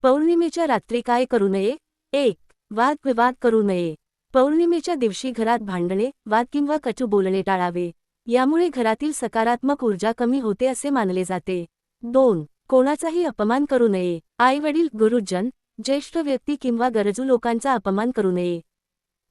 पौर्णिमेच्या रात्री काय करू नये? 1. वादविवाद करू नये. पौर्णिमेच्या दिवशी घरात भांडणे, वाद किंवा कटू बोलणे टाळावे. यामुळे घरातील सकारात्मक ऊर्जा कमी होते असे मानले जाते. 2. कोणाचाही अपमान करू नये. आईवडील, गुरुजन, ज्येष्ठ व्यक्ती किंवा गरजू लोकांचा अपमान करू नये.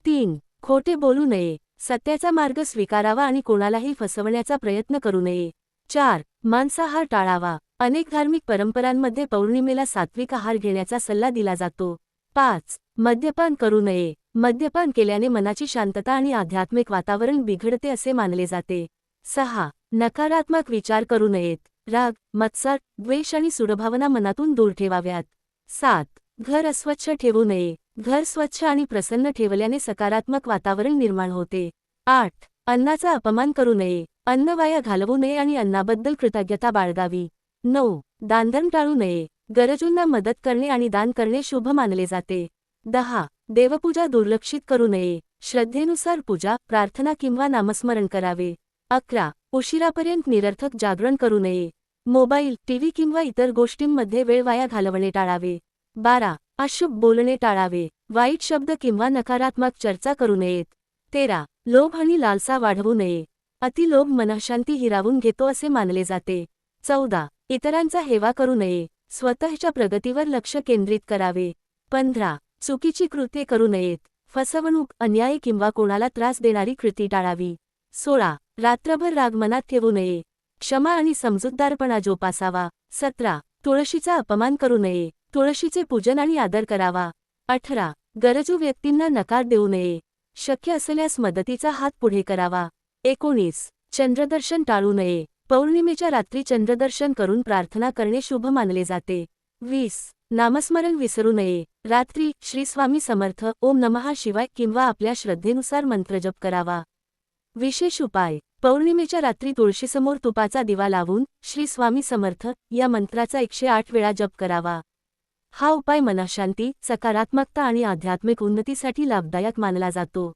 3. खोटे बोलू नये. सत्याचा मार्ग स्वीकारावा आणि कोणालाही फसवण्याचा प्रयत्न करू नये. 4. मांसाहार टाळावा. अनेक धार्मिक परंपरांमध्ये पौर्णिमेला सात्विक आहार घेण्याचा सल्ला दिला जातो. 5. मद्यपान करू नये. मद्यपान केल्याने मनाची शांतता आणि आध्यात्मिक वातावरण बिघडते असे मानले जाते. 6. नकारात्मक विचार करू नयेत. राग, मत्सर, द्वेष आणि सूडभावना मनातून दूर ठेवाव्यात. 7. घर अस्वच्छ ठेवू नये. घर स्वच्छ आणि प्रसन्न ठेवल्याने सकारात्मक वातावरण निर्माण होते. 8. अन्नाचा अपमान करू नये. अन्न वाया घालवू नये आणि अन्नाबद्दल कृतज्ञता बाळगावी. 9. दानधर्म टाळू नये. गरजूंना मदत करणे आणि दान करणे शुभ मानले जाते. 10. देवपूजा दुर्लक्षित करू नये. श्रद्धेनुसार पूजा, प्रार्थना किंवा नामस्मरण करावे. 11. उशिरापर्यंत निरर्थक जागरण करू नये. मोबाईल, टीव्ही किंवा इतर गोष्टींमध्ये वेळ वाया घालवणे टाळावे. 12. अशुभ बोलणे टाळावे. वाईट शब्द किंवा नकारात्मक चर्चा करू नयेत. 13. लोभ आणि लालसा वाढवू नये. अतिलोभ मनःशांती हिरावून घेतो असे मानले जाते. 14. इतरांचा हेवा करू नये. स्वतःच्या प्रगतीवर लक्ष केंद्रित करावे. 15. चुकीची कृत्ये करू नयेत. फसवणूक, अन्याय किंवा कोणाला त्रास देणारी कृती टाळावी. 16. रात्रभर राग मनात ठेवू नये. क्षमा आणि समजूतदारपणा जोपासावा. 17. तुळशीचा अपमान करू नये. तुळशीचे पूजन आणि आदर करावा. 18. गरजू व्यक्तींना नकार देऊ नये. शक्य असल्यास मदतीचा हात पुढे करावा. 19. चंद्रदर्शन टाळू नये. पौर्णिमेच्या रात्री चंद्रदर्शन करून प्रार्थना करणे शुभ मानले जाते. 20. नामस्मरण विसरू नये. रात्री श्री स्वामी समर्थ, ओम नमः शिवाय किंवा आपल्या श्रद्धेनुसार मंत्रजप करावा. विशेष उपाय. पौर्णिमेच्या रात्री तुळशीसमोर तुपाचा दिवा लावून श्री स्वामी समर्थ या मंत्राचा 108 वेळा जप करावा. हा उपाय मनःशांती, सकारात्मकता आणि आध्यात्मिक उन्नतीसाठी लाभदायक मानला जातो.